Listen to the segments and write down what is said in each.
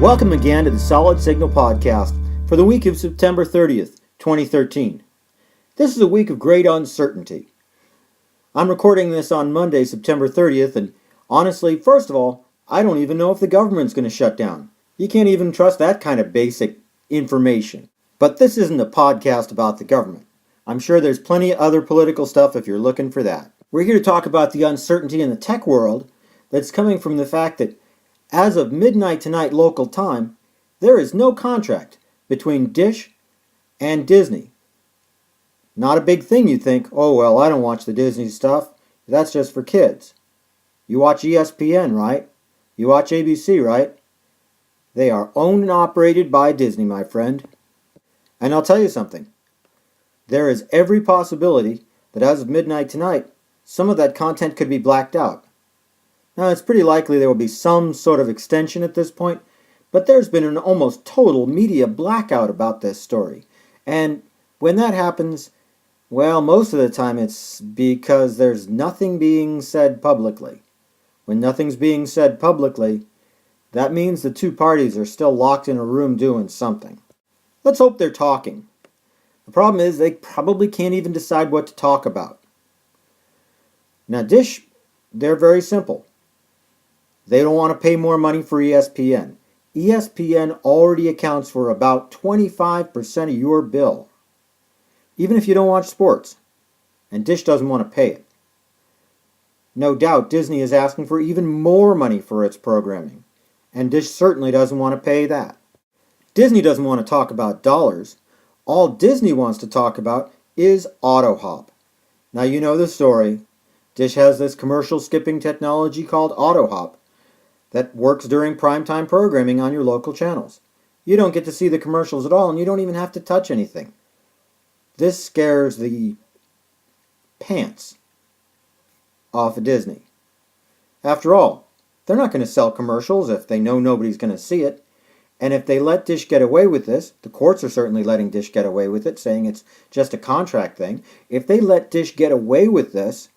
Welcome again to the Solid Signal Podcast for the week of September 30th, 2013. This is a week of great uncertainty. I'm recording this on Monday, September 30th, and honestly, first of all, I don't even know if the government's going to shut down. You can't even trust that kind of basic information. But this isn't a podcast about the government. I'm sure there's plenty of other political stuff if you're looking for that. We're here to talk about the uncertainty in the tech world that's coming from the fact that as of midnight tonight local time, there is no contract between Dish and Disney. Not a big thing, you'd think. Oh, well, I don't watch the Disney stuff. That's just for kids. You watch ESPN, right? You watch ABC, right? They are owned and operated by Disney, my friend. And I'll tell you something. There is every possibility that as of midnight tonight, some of that content could be blacked out. Now, it's pretty likely there will be some sort of extension at this point, but there's been an almost total media blackout about this story. And when that happens, well, most of the time it's because there's nothing being said publicly. When nothing's being said publicly, that means the two parties are still locked in a room doing something. Let's hope they're talking. The problem is they probably can't even decide what to talk about. Now, Dish, they're very simple. They don't want to pay more money for ESPN. ESPN already accounts for about 25% of your bill, even if you don't watch sports, and Dish doesn't want to pay it. No doubt Disney is asking for even more money for its programming, and Dish certainly doesn't want to pay that. Disney doesn't want to talk about dollars. All Disney wants to talk about is AutoHop. Now you know the story. Dish has this commercial skipping technology called AutoHop that works during primetime programming on your local channels. You don't get to see the commercials at all, and you don't even have to touch anything. This scares the pants off of Disney. After all, they're not going to sell commercials if they know nobody's going to see it. And if they let Dish get away with this, the courts are certainly letting Dish get away with it, saying it's just a contract thing. If they let Dish get away with this,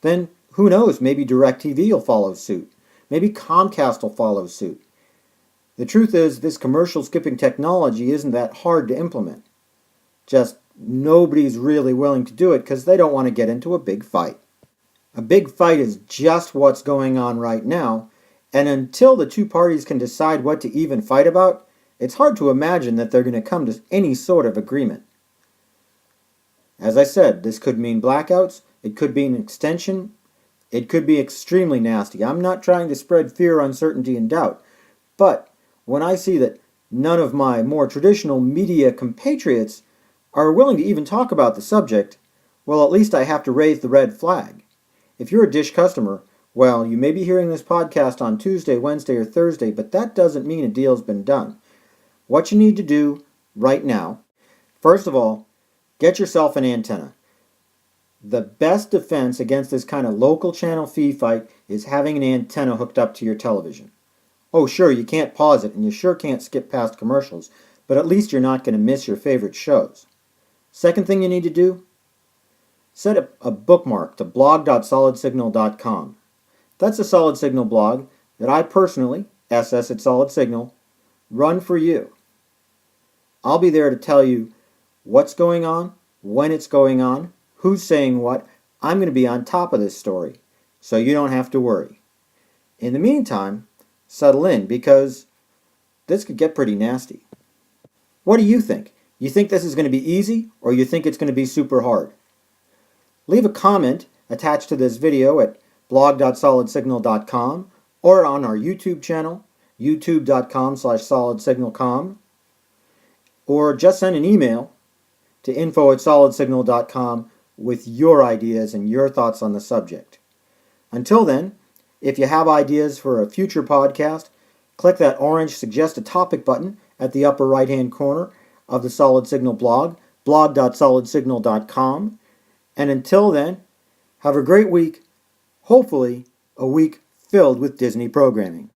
then who knows, maybe DirecTV will follow suit. Maybe Comcast will follow suit. The truth is, this commercial skipping technology isn't that hard to implement. Just nobody's really willing to do it because they don't want to get into a big fight. A big fight is just what's going on right now, and until the two parties can decide what to even fight about, it's hard to imagine that they're going to come to any sort of agreement. As I said, this could mean blackouts, it could mean an extension, it could be extremely nasty. I'm not trying to spread fear, uncertainty, and doubt, but when I see that none of my more traditional media compatriots are willing to even talk about the subject, well, at least I have to raise the red flag. If you're a Dish customer, well, you may be hearing this podcast on Tuesday, Wednesday, or Thursday, but that doesn't mean a deal's been done. What you need to do right now, first of all, get yourself an antenna. The best defense against this kind of local channel fee fight is having an antenna hooked up to your television. Oh, sure, you can't pause it, and you sure can't skip past commercials, but at least you're not going to miss your favorite shows. Second thing you need to do, set up a bookmark to blog.solidsignal.com. That's a Solid Signal blog that I personally, SS at Solid Signal, run for you. I'll be there to tell you what's going on, when it's going on, who's saying what. I'm going to be on top of this story, so you don't have to worry. In the meantime, settle in, because this could get pretty nasty. What do you think? You think this is going to be easy, or you think it's going to be super hard? Leave a comment attached to this video at blog.solidsignal.com or on our YouTube channel, youtube.com/solidsignalcom, or just send an email to info@solidsignal.com with your ideas and your thoughts on the subject. Until then, if you have ideas for a future podcast, click that orange Suggest a Topic button at the upper right-hand corner of the Solid Signal blog, blog.solidsignal.com. And until then, have a great week, hopefully a week filled with Disney programming.